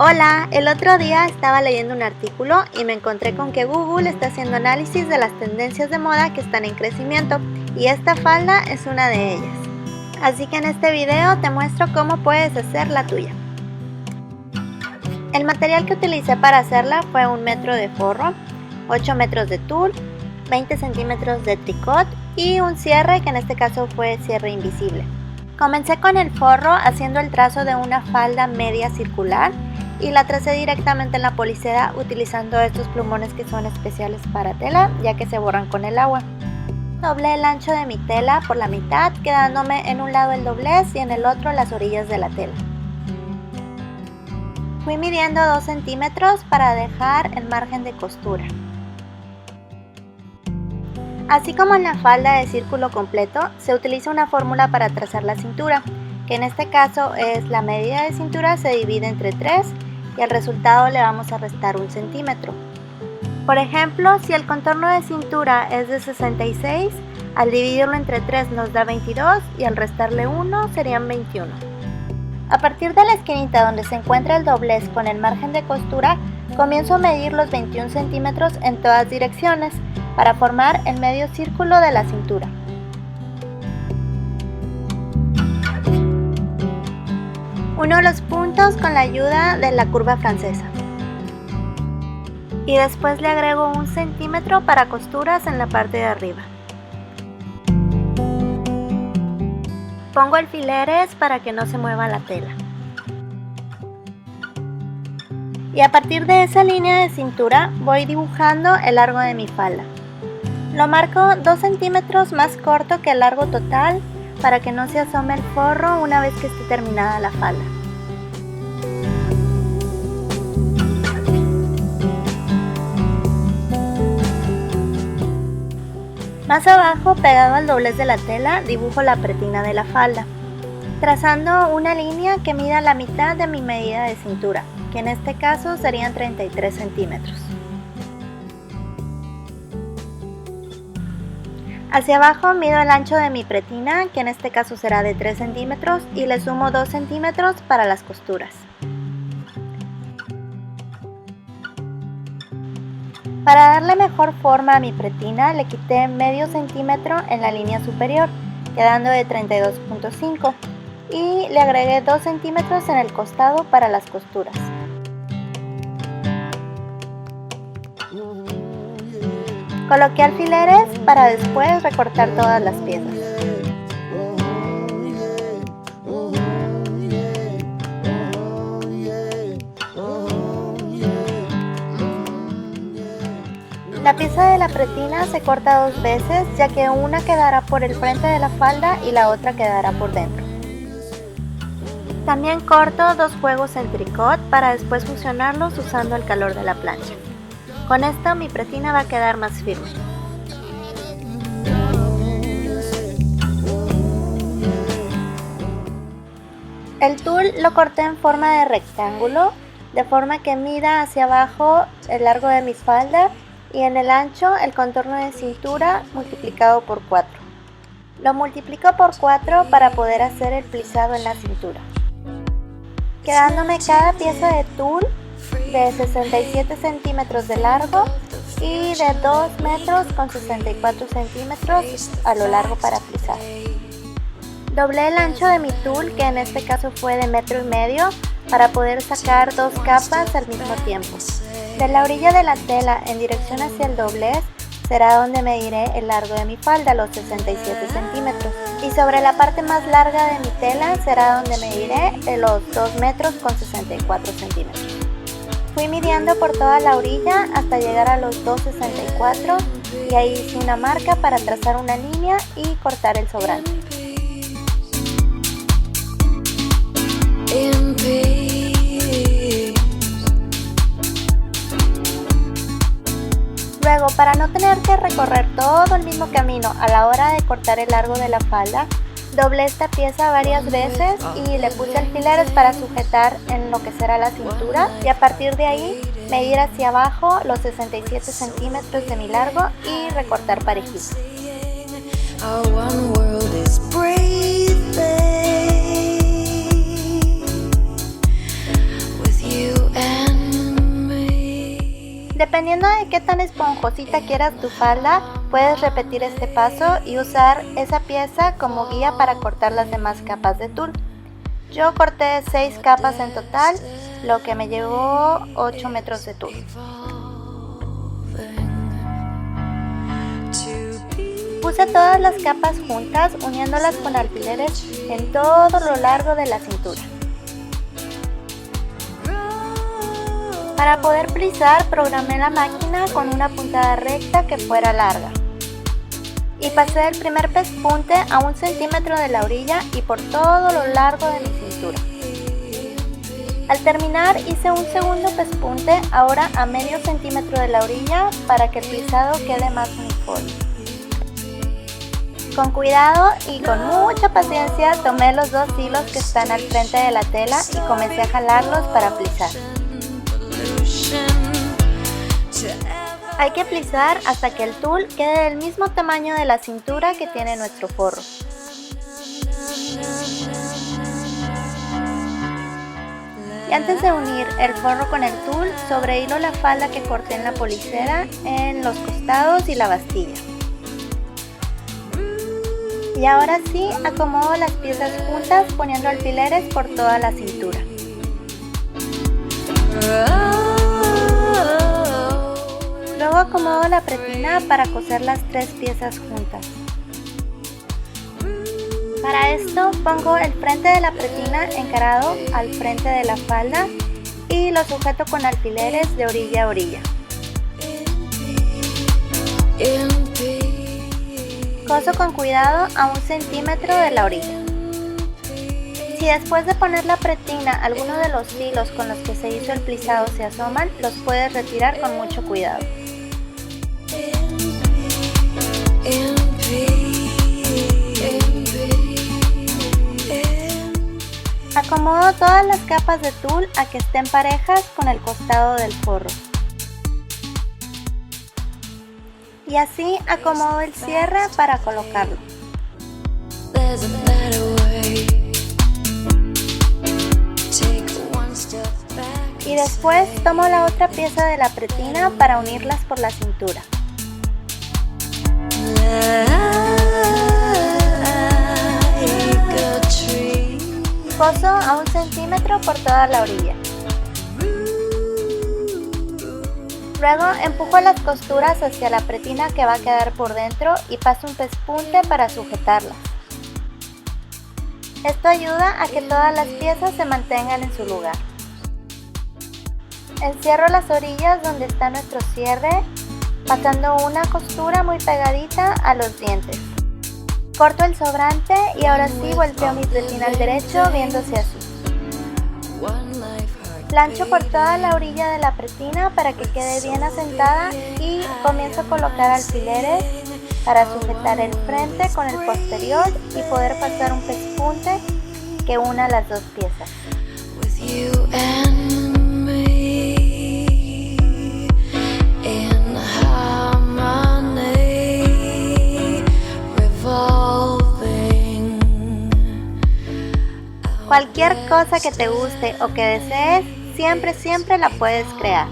Hola, el otro día estaba leyendo un artículo y me encontré con que Google está haciendo análisis de las tendencias de moda que están en crecimiento y esta falda es una de ellas. Así que en este video te muestro cómo puedes hacer la tuya. El material que utilicé para hacerla fue 1 metro de forro, 8 metros de tul, 20 centímetros de tricot y un cierre que en este caso fue cierre invisible. Comencé con el forro haciendo el trazo de una falda media circular y la tracé directamente en la policera utilizando estos plumones que son especiales para tela ya que se borran con el agua. Doblé el ancho de mi tela por la mitad, quedándome en un lado el doblez y en el otro las orillas de la tela. Fui midiendo 2 centímetros para dejar el margen de costura. Así como en la falda de círculo completo, se utiliza una fórmula para trazar la cintura, que en este caso es la medida de cintura se divide entre 3 y al resultado le vamos a restar 1 centímetro. Por ejemplo, si el contorno de cintura es de 66, al dividirlo entre 3 nos da 22 y al restarle 1 serían 21. A partir de la esquinita donde se encuentra el doblez con el margen de costura, comienzo a medir los 21 centímetros en todas direcciones para formar el medio círculo de la cintura. Uno los puntos con la ayuda de la curva francesa. Y después le agrego 1 centímetro para costuras en la parte de arriba. Pongo alfileres para que no se mueva la tela. Y a partir de esa línea de cintura voy dibujando el largo de mi falda. Lo marco 2 centímetros más corto que el largo total para que no se asome el forro una vez que esté terminada la falda. Más abajo, pegado al doblez de la tela, dibujo la pretina de la falda, trazando una línea que mida la mitad de mi medida de cintura, que en este caso serían 33 centímetros. Hacia abajo mido el ancho de mi pretina, que en este caso será de 3 centímetros, y le sumo 2 centímetros para las costuras. Para darle mejor forma a mi pretina, le quité medio centímetro en la línea superior, quedando de 32.5, y le agregué 2 centímetros en el costado para las costuras. Coloqué alfileres para después recortar todas las piezas. La pieza de la pretina se corta 2 veces, ya que una quedará por el frente de la falda y la otra quedará por dentro. También corto 2 juegos en tricot para después fusionarlos usando el calor de la plancha. Con esto mi pretina va a quedar más firme. El tul lo corté en forma de rectángulo, de forma que mida hacia abajo el largo de mi falda y en el ancho el contorno de cintura multiplicado por 4. Lo multiplico por 4 para poder hacer el plisado en la cintura, quedándome cada pieza de tul de 67 centímetros de largo y de 2 metros con 64 centímetros a lo largo para plisar. Doblé el ancho de mi tul, que en este caso fue de 1,5 metros, para poder sacar 2 capas al mismo tiempo. De la orilla de la tela en dirección hacia el doblez será donde mediré el largo de mi falda, los 67 centímetros. Y sobre la parte más larga de mi tela será donde mediré los 2 metros con 64 centímetros. Fui midiendo por toda la orilla hasta llegar a los 2,64 y ahí hice una marca para trazar una línea y cortar el sobrante. Luego, para no tener que recorrer todo el mismo camino a la hora de cortar el largo de la falda, doblé esta pieza varias veces y le puse alfileres para sujetar en lo que será la cintura y a partir de ahí medir hacia abajo los 67 centímetros de mi largo y recortar parejito. Dependiendo de qué tan esponjosita quieras tu falda, puedes repetir este paso y usar esa pieza como guía para cortar las demás capas de tul. Yo corté 6 capas en total, lo que me llevó 8 metros de tul. Puse todas las capas juntas, uniéndolas con alfileres en todo lo largo de la cintura. Para poder plisar, programé la máquina con una puntada recta que fuera larga. Y pasé el primer pespunte a 1 centímetro de la orilla y por todo lo largo de mi cintura. Al terminar hice un segundo pespunte, ahora a medio centímetro de la orilla, para que el plisado quede más uniforme. Con cuidado y con mucha paciencia tomé los 2 hilos que están al frente de la tela y comencé a jalarlos para plisar. Hay que plisar hasta que el tul quede del mismo tamaño de la cintura que tiene nuestro forro. Y antes de unir el forro con el tul, sobrehilo la falda que corté en la policera en los costados y la bastilla. Y ahora sí, acomodo las piezas juntas poniendo alfileres por toda la cintura. Luego acomodo la pretina para coser las 3 piezas juntas. Para esto pongo el frente de la pretina encarado al frente de la falda y lo sujeto con alfileres de orilla a orilla. Coso con cuidado a 1 centímetro de la orilla. Si después de poner la pretina alguno de los hilos con los que se hizo el plisado se asoman, los puedes retirar con mucho cuidado. Acomodo todas las capas de tul a que estén parejas con el costado del forro. Y así acomodo el cierre para colocarlo. Y después tomo la otra pieza de la pretina para unirlas por la cintura. Coso a 1 centímetro por toda la orilla. Luego empujo las costuras hacia la pretina que va a quedar por dentro y paso un pespunte para sujetarlas. Esto ayuda a que todas las piezas se mantengan en su lugar. Encierro las orillas donde está nuestro cierre, pasando una costura muy pegadita a los dientes. Corto el sobrante y ahora sí volteo mi pretina al derecho viéndose así. Plancho por toda la orilla de la pretina para que quede bien asentada y comienzo a colocar alfileres para sujetar el frente con el posterior y poder pasar un pespunte que una las 2 piezas. Cualquier cosa que te guste o que desees, siempre la puedes crear.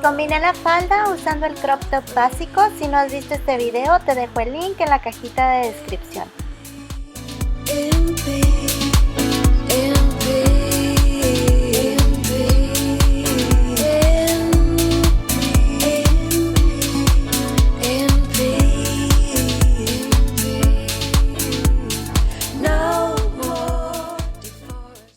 Combiné la falda usando el crop top básico. Si no has visto este video, te dejo el link en la cajita de descripción.